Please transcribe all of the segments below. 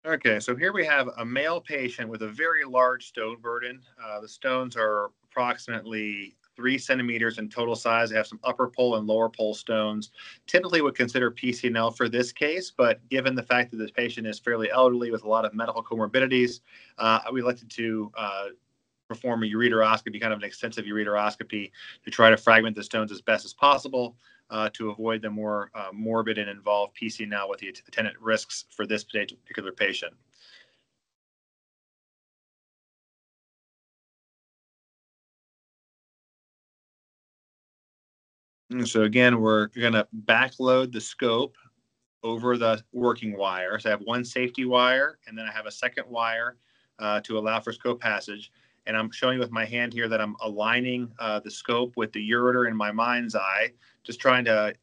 Okay, so here we have a male patient with a very large stone burden. The stones are approximately 3 centimeters in total size. They have some upper pole and lower pole stones. Typically would consider PCNL for this case, but given the fact that this patient is fairly elderly with a lot of medical comorbidities, we elected to perform a ureteroscopy, kind of an extensive ureteroscopy, to try to fragment the stones as best as possible to avoid the more morbid and involved PCNL with the attendant risks for this particular patient. And so again, we're going to backload the scope over the working wire. So I have one safety wire, and then I have a second wire to allow for scope passage. And I'm showing with my hand here that I'm aligning the scope with the ureter in my mind's eye, just trying to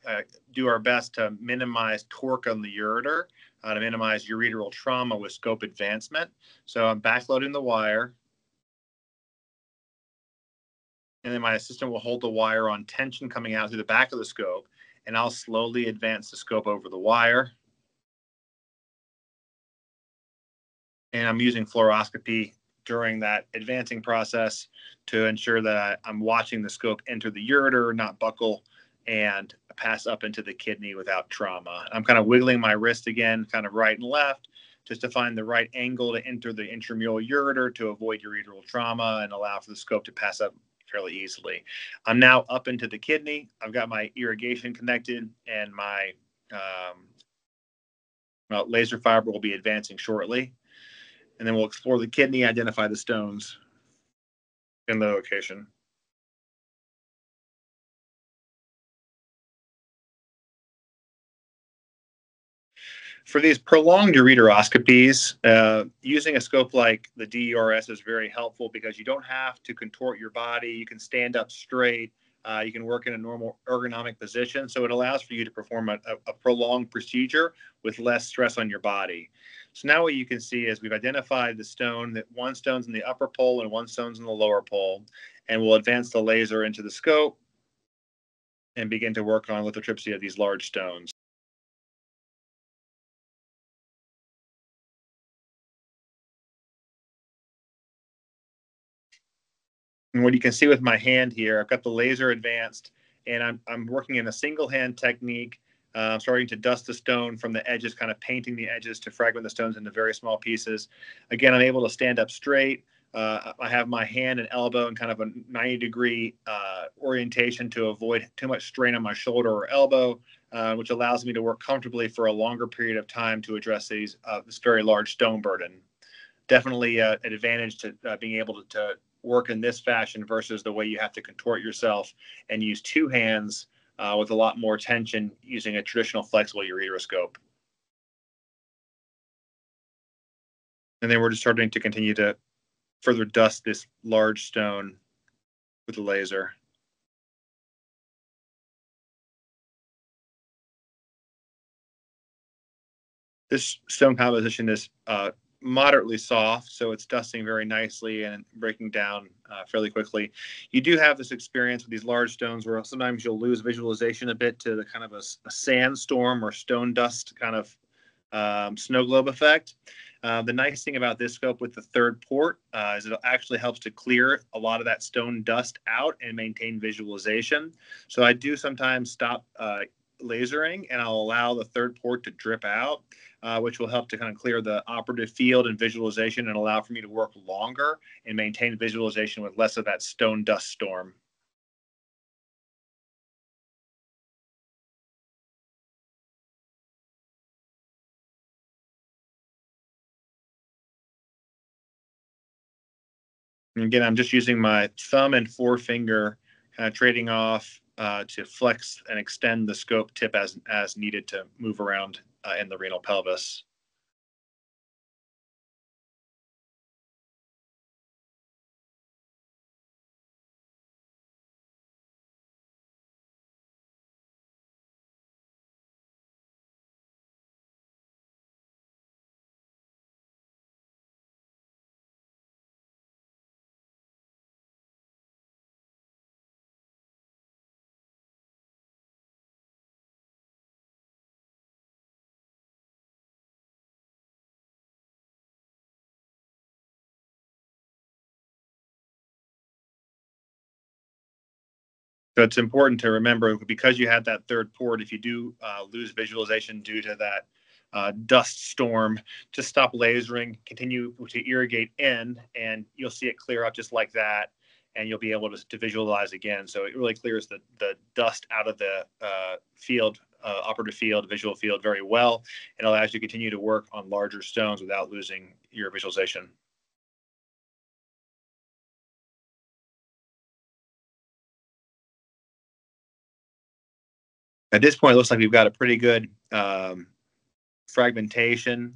do our best to minimize torque on the ureter, to minimize ureteral trauma with scope advancement. So I'm backloading the wire, and then my assistant will hold the wire on tension coming out through the back of the scope, and I'll slowly advance the scope over the wire. And I'm using fluoroscopy during that advancing process to ensure that I'm watching the scope enter the ureter, not buckle, and pass up into the kidney without trauma. I'm kind of wiggling my wrist again, kind of right and left, just to find the right angle to enter the intramural ureter to avoid ureteral trauma and allow for the scope to pass up fairly easily. I'm now up into the kidney. I've got my irrigation connected, and my laser fiber will be advancing shortly. And then we'll explore the kidney, identify the stones in the location. For these prolonged ureteroscopies, using a scope like the DURS is very helpful because you don't have to contort your body. You can stand up straight. You can work in a normal ergonomic position. So it allows for you to perform a prolonged procedure with less stress on your body. So now what you can see is we've identified the stone, that one stone's in the upper pole and one stone's in the lower pole. And we'll advance the laser into the scope and begin to work on lithotripsy of these large stones. And what you can see with my hand here, I've got the laser advanced, and I'm working in a single hand technique, starting to dust the stone from the edges, kind of painting the edges to fragment the stones into very small pieces. Again, I'm able to stand up straight. I have my hand and elbow in kind of a 90-degree orientation to avoid too much strain on my shoulder or elbow, which allows me to work comfortably for a longer period of time to address this very large stone burden. Definitely an advantage to being able to work in this fashion versus the way you have to contort yourself and use two hands with a lot more tension using a traditional flexible ureteroscope. And then we're just starting to continue to further dust this large stone with the laser. This stone composition is moderately soft, so it's dusting very nicely and breaking down fairly quickly. You do have this experience with these large stones where sometimes you'll lose visualization a bit to the kind of a sandstorm or stone dust kind of snow globe effect. The nice thing about this scope with the third port is it actually helps to clear a lot of that stone dust out and maintain visualization. So I do sometimes stop lasering, and I'll allow the third port to drip out, which will help to kind of clear the operative field and visualization and allow for me to work longer and maintain visualization with less of that stone dust storm. And again, I'm just using my thumb and forefinger, kind of trading off to flex and extend the scope tip as needed to move around in the renal pelvis. So it's important to remember, because you had that third port, if you do lose visualization due to that dust storm, just stop lasering, continue to irrigate in, and you'll see it clear up just like that, and you'll be able to visualize again. So it really clears the dust out of the field, operative field, visual field very well, and allows you to continue to work on larger stones without losing your visualization. At this point, it looks like we've got a pretty good fragmentation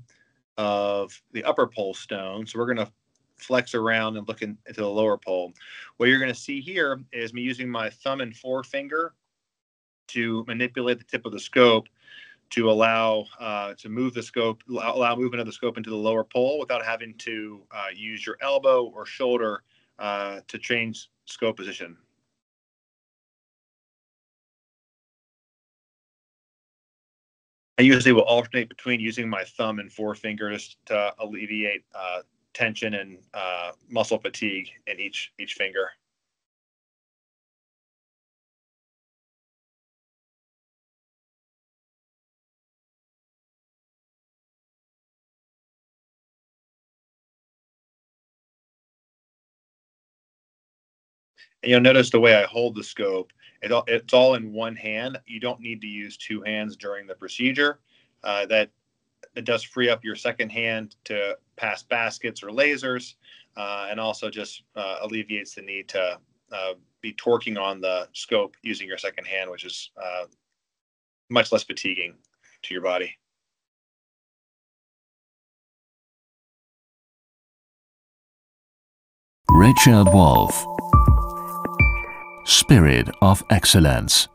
of the upper pole stone. So we're going to flex around and look into the lower pole. What you're going to see here is me using my thumb and forefinger to manipulate the tip of the scope to allow to move the scope, allow movement of the scope into the lower pole without having to use your elbow or shoulder to change scope position. I usually will alternate between using my thumb and forefinger just to alleviate tension and muscle fatigue in each finger. And you'll notice the way I hold the scope, it's all in one hand. You don't need to use two hands during the procedure. That it does free up your second hand to pass baskets or lasers, and also just alleviates the need to be torquing on the scope using your second hand, which is much less fatiguing to your body. Richard Wolf, Spirit of Excellence.